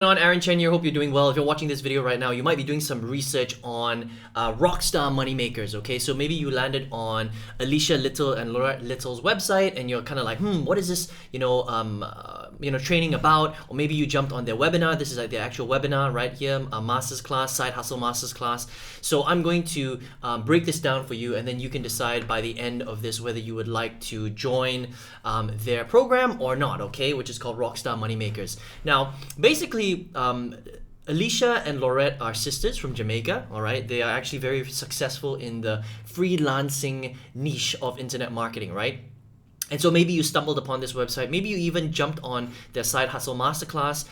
Aaron Chen here. Hope you're doing well. If you're watching this video right now, you might be doing some research on Rockstar moneymakers. Okay, so maybe you landed on Alicia Little and Laurette Little's website, and you're kind of like, what is this, training about? Or maybe you jumped on their webinar. This is like their actual webinar right here, a master's class, side hustle master's class. So I'm going to break this down for you, and then you can decide by the end of this whether you would like to join their program or not. Okay, which is called Rockstar Moneymakers. Now, basically, Alicia and Laurette are sisters from Jamaica, all right? They are actually very successful in the freelancing niche of internet marketing, right? And so maybe you stumbled upon this website. Maybe you even jumped on their side hustle masterclass.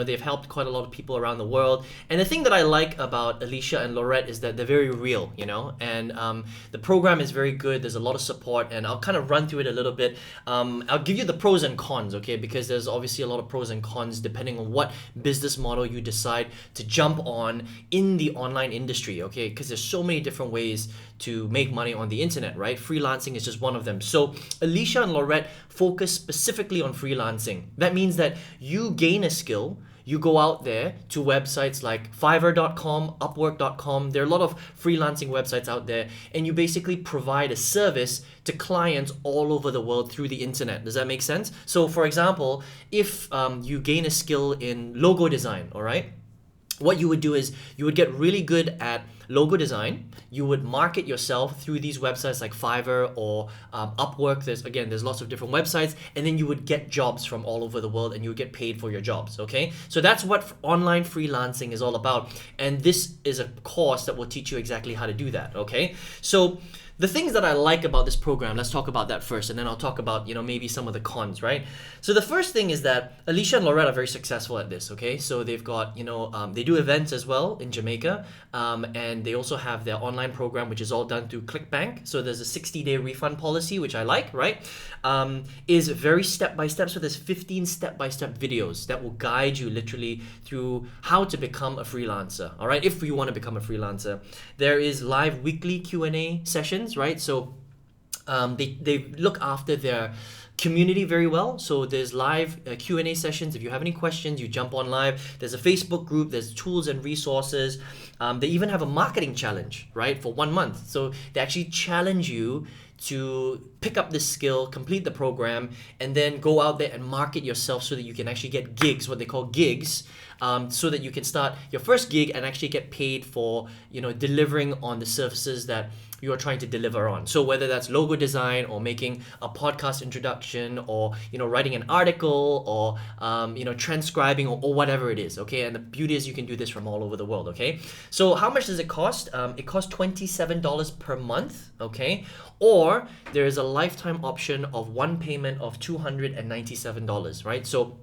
They've helped quite a lot of people around the world. And the thing that I like about Alicia and Laurette is that they're very real, and the program is very good. There's a lot of support, and I'll kind of run through it a little bit. I'll give you the pros and cons, okay? Because there's obviously a lot of pros and cons depending on what business model you decide to jump on in the online industry, okay? Because there's so many different ways to make money on the internet, right? Freelancing is just one of them. So Alicia and Laurette focus specifically on freelancing. That means that you gain a skill, you go out there to websites like Fiverr.com, Upwork.com. There are a lot of freelancing websites out there, and you basically provide a service to clients all over the world through the internet. Does that make sense? So for example, if you gain a skill in logo design, all right? What you would do is you would get really good at logo design. You would market yourself through these websites like Fiverr or Upwork. There's lots of different websites, and then you would get jobs from all over the world, and you would get paid for your jobs. Okay, so that's what online freelancing is all about, and this is a course that will teach you exactly how to do that. Okay, so the things that I like about this program, let's talk about that first, and then I'll talk about, maybe some of the cons, right? So the first thing is that Alicia and Laurette are very successful at this, okay? So they've got, they do events as well in Jamaica, and they also have their online program, which is all done through ClickBank. So there's a 60-day refund policy, which I like, right? Is very step-by-step, so there's 15 step-by-step videos that will guide you literally through how to become a freelancer, all right? If you want to become a freelancer. There is live weekly Q&A sessions, right? So they look after their community very well. So there's live Q&A sessions. If you have any questions, you jump on live. There's a Facebook group. There's tools and resources. They even have a marketing challenge, right, for 1 month. So they actually challenge you to pick up this skill, complete the program, and then go out there and market yourself so that you can actually get gigs, what they call gigs, so that you can start your first gig and actually get paid for, delivering on the services that you're trying to deliver on. So whether that's logo design or making a podcast introduction or, writing an article or, transcribing or whatever it is, okay? And the beauty is you can do this from all over the world, okay? So how much does it cost? It costs $27 per month, okay? Or there is a lifetime option of one payment of $297, right? So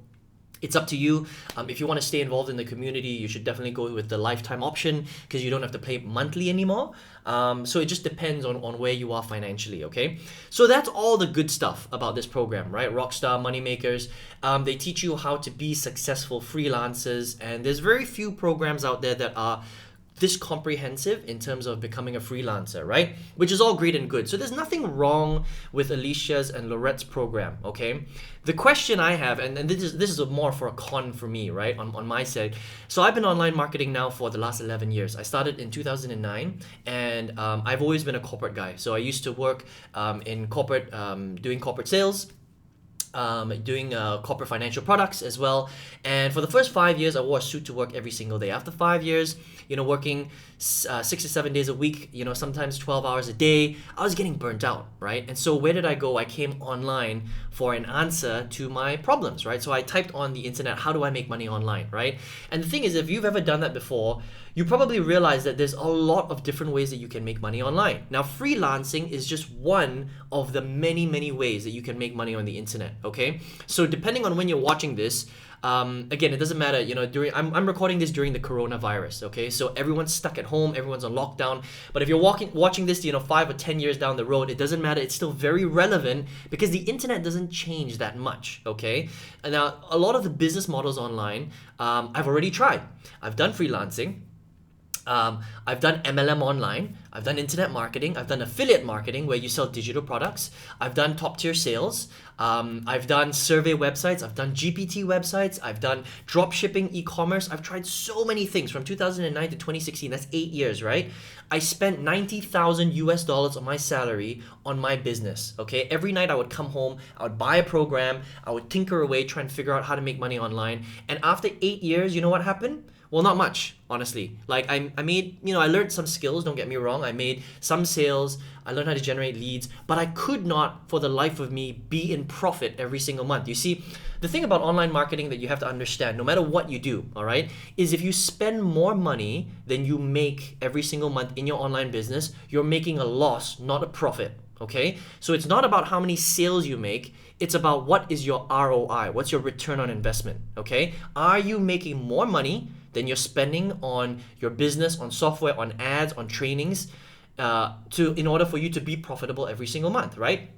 it's up to you. If you want to stay involved in the community, you should definitely go with the lifetime option because you don't have to pay monthly anymore. So it just depends on where you are financially, okay? So that's all the good stuff about this program, right? Rockstar Moneymakers. They teach you how to be successful freelancers, and there's very few programs out there that are this comprehensive in terms of becoming a freelancer, right? Which is all great and good. So there's nothing wrong with Alicia's and Laurette's program, okay? The question I have, and this is more for a con for me, right, on my side. So I've been online marketing now for the last 11 years. I started in 2009, and I've always been a corporate guy. So I used to work in corporate, doing corporate sales, doing corporate financial products as well. And for the first 5 years, I wore a suit to work every single day. After 5 years, working 6 to 7 days a week, sometimes 12 hours a day, I was getting burnt out, right? And so where did I go? I came online for an answer to my problems, right? So I typed on the internet, how do I make money online, right? And the thing is, if you've ever done that before, you probably realize that there's a lot of different ways that you can make money online. Now, freelancing is just one of the many, many ways that you can make money on the internet, okay? So depending on when you're watching this, again, it doesn't matter, I'm recording this during the coronavirus, okay? So everyone's stuck at home, everyone's on lockdown. But if you're watching this, 5 or 10 years down the road, it doesn't matter. It's still very relevant because the internet doesn't change that much, okay? And now, a lot of the business models online, I've already tried. I've done freelancing. I've done MLM online. I've done internet marketing, I've done affiliate marketing where you sell digital products, I've done top tier sales, I've done survey websites, I've done GPT websites, I've done drop shipping, e-commerce. I've tried so many things from 2009 to 2016. That's 8 years, right? I spent 90,000 US dollars of my salary on my business, okay? Every night I would come home, I would buy a program, I would tinker away, try and figure out how to make money online. And after 8 years, you know what happened? Well, not much, honestly. Like I made, I learned some skills, don't get me wrong. I made some sales, I learned how to generate leads, but I could not, for the life of me, be in profit every single month. You see, the thing about online marketing that you have to understand, no matter what you do, all right, is if you spend more money than you make every single month in your online business, you're making a loss, not a profit. Okay, so it's not about how many sales you make, it's about what is your ROI, what's your return on investment. Okay, are you making more money than you're spending on your business, on software, on ads, on trainings, in order for you to be profitable every single month, right?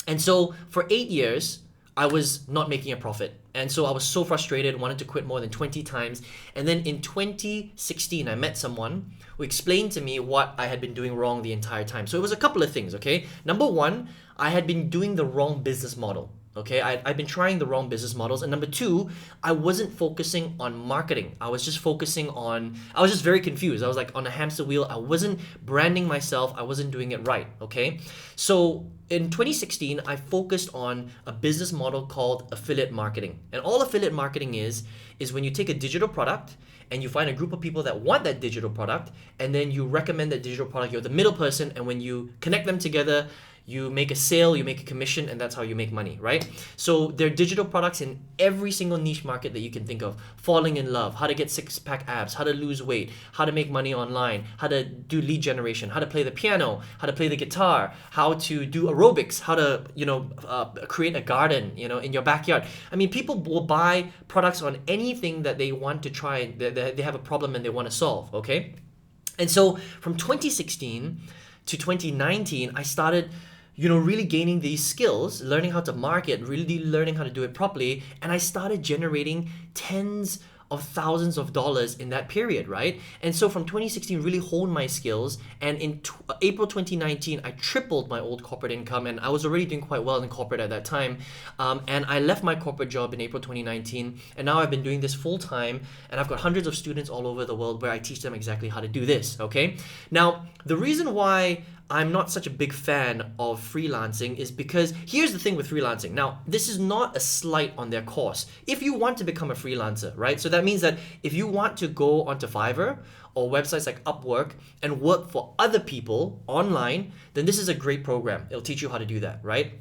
And so for 8 years, I was not making a profit. And so I was so frustrated, wanted to quit more than 20 times. And then in 2016, I met someone who explained to me what I had been doing wrong the entire time. So it was a couple of things, okay? Number one, I had been doing the wrong business model. Okay, I've been trying the wrong business models. And number two, I wasn't focusing on marketing. I was just very confused. I was like on a hamster wheel. I wasn't branding myself. I wasn't doing it right. Okay, so in 2016, I focused on a business model called affiliate marketing. And all affiliate marketing is when you take a digital product and you find a group of people that want that digital product, and then you recommend that digital product. You're the middle person, and when you connect them together, you make a sale, you make a commission, and that's how you make money, right? So there are digital products in every single niche market that you can think of. Falling in love, how to get six-pack abs, how to lose weight, how to make money online, how to do lead generation, how to play the piano, how to play the guitar, how to do aerobics, how to, create a garden, in your backyard. I mean, people will buy products on anything that they want to try, that they have a problem and they want to solve, okay? And so from 2016 to 2019, I started really gaining these skills, learning how to market, really learning how to do it properly. And I started generating tens of thousands of dollars in that period, right? And so from 2016, really honed my skills. And in April 2019, I tripled my old corporate income, and I was already doing quite well in corporate at that time. And I left my corporate job in April 2019, and now I've been doing this full time, and I've got hundreds of students all over the world where I teach them exactly how to do this, okay? Now, the reason why I'm not such a big fan of freelancing is because here's the thing with freelancing. Now, this is not a slight on their course. If you want to become a freelancer, right? So that means that if you want to go onto Fiverr or websites like Upwork and work for other people online, then this is a great program. It'll teach you how to do that, right?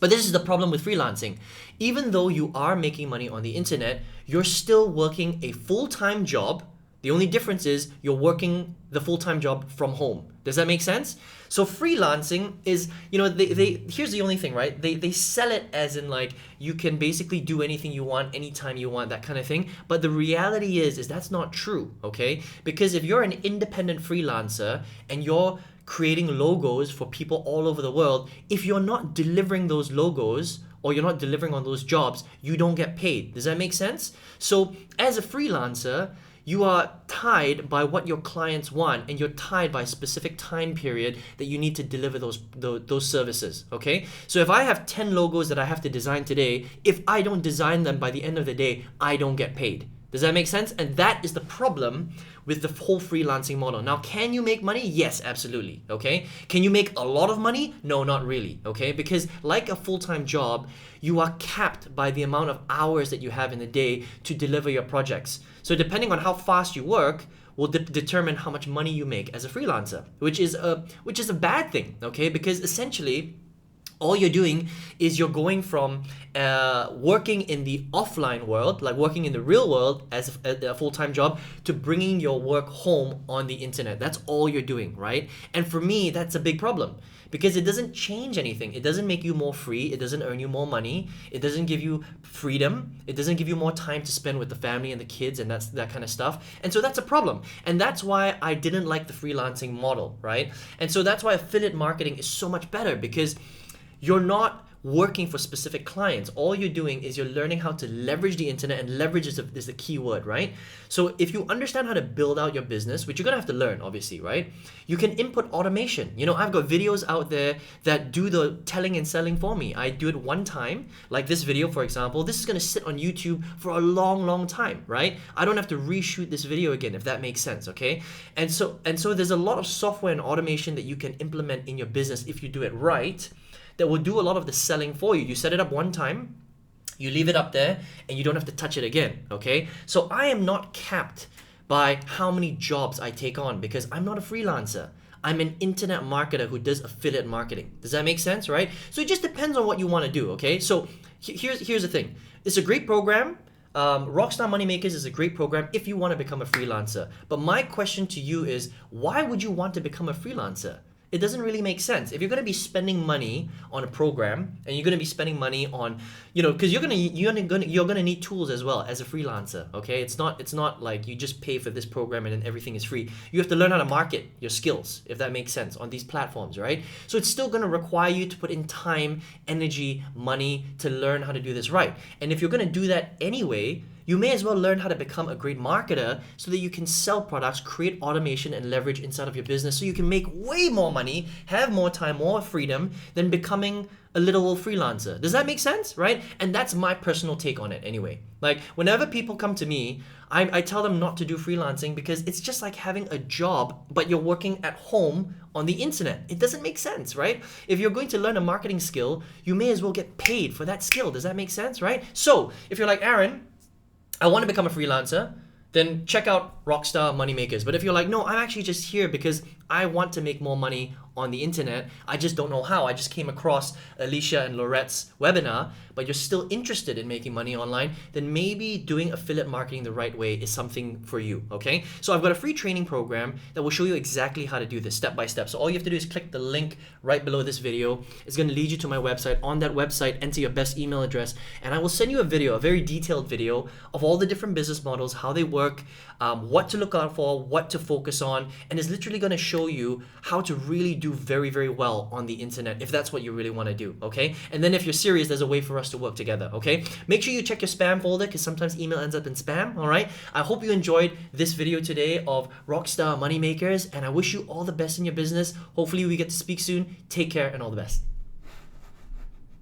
But this is the problem with freelancing. Even though you are making money on the internet, you're still working a full-time job. The only difference is you're working the full-time job from home. Does that make sense? So freelancing is, here's the only thing, right? They sell it as in like you can basically do anything you want, anytime you want, that kind of thing. But the reality is that's not true, okay? Because if you're an independent freelancer and you're creating logos for people all over the world, if you're not delivering those logos or you're not delivering on those jobs, you don't get paid. Does that make sense? So as a freelancer, you are tied by what your clients want, and you're tied by a specific time period that you need to deliver those services, okay? So if I have 10 logos that I have to design today, if I don't design them by the end of the day, I don't get paid. Does that make sense? And that is the problem with the whole freelancing model. Now, can you make money? Yes, absolutely, okay? Can you make a lot of money? No, not really, okay? Because like a full-time job, you are capped by the amount of hours that you have in the day to deliver your projects. So depending on how fast you work will determine how much money you make as a freelancer, which is a bad thing, okay? Because essentially, all you're doing is you're going from working in the offline world, like working in the real world as a full-time job, to bringing your work home on the internet. That's all you're doing, right? And for me, that's a big problem because it doesn't change anything. It doesn't make you more free. It doesn't earn you more money. It doesn't give you freedom. It doesn't give you more time to spend with the family and the kids and that kind of stuff. And so that's a problem. And that's why I didn't like the freelancing model, right? And so that's why affiliate marketing is so much better, because you're not working for specific clients. All you're doing is you're learning how to leverage the internet, and leverage is the key word, right? So if you understand how to build out your business, which you're gonna have to learn, obviously, right? You can input automation. You know, I've got videos out there that do the telling and selling for me. I do it one time, like this video, for example. This is gonna sit on YouTube for a long time, right? I don't have to reshoot this video again, if that makes sense, okay? And so there's a lot of software and automation that you can implement in your business if you do it right, that will do a lot of the selling for you. You set it up one time, you leave it up there, and you don't have to touch it again, okay? So I am not capped by how many jobs I take on, because I'm not a freelancer. I'm an internet marketer who does affiliate marketing. Does that make sense, right? So it just depends on what you want to do, okay? So here's the thing. It's a great program. Rockstar Moneymakers is a great program if you want to become a freelancer. But my question to you is, why would you want to become a freelancer? It doesn't really make sense. If you're going to be spending money on a program, and you're going to be spending money on, you know, because you're going to need tools as well as a freelancer, okay? It's not like you just pay for this program and then everything is free. You have to learn how to market your skills, if that makes sense, on these platforms, right? So it's still going to require you to put in time, energy, money to learn how to do this right. And if you're going to do that anyway, you may as well learn how to become a great marketer so that you can sell products, create automation and leverage inside of your business so you can make way more money, have more time, more freedom than becoming a little freelancer. Does that make sense, right? And that's my personal take on it anyway. Like, whenever people come to me, I tell them not to do freelancing because it's just like having a job, but you're working at home on the internet. It doesn't make sense, right? If you're going to learn a marketing skill, you may as well get paid for that skill. Does that make sense, right? So if you're like, Aaron, I want to become a freelancer, then check out Rockstar Moneymakers. But if you're like, no, I'm actually just here because I want to make more money on the internet, I just don't know how. I just came across Alicia and Laurette's webinar, but you're still interested in making money online, then maybe doing affiliate marketing the right way is something for you, okay? So I've got a free training program that will show you exactly how to do this step by step. So all you have to do is click the link right below this video. It's going to lead you to my website. On that website, enter your best email address, and I will send you a video, a very detailed video of all the different business models, how they work, what to look out for, what to focus on, and it's literally going to show you how to really do very well on the internet if that's what you really want to do, okay? And then if you're serious, there's a way for us to work together, okay? Make sure you check your spam folder because sometimes email ends up in spam, all right? I hope you enjoyed this video today of Rockstar Moneymakers, and I wish you all the best in your business. Hopefully we get to speak soon. Take care and all the best.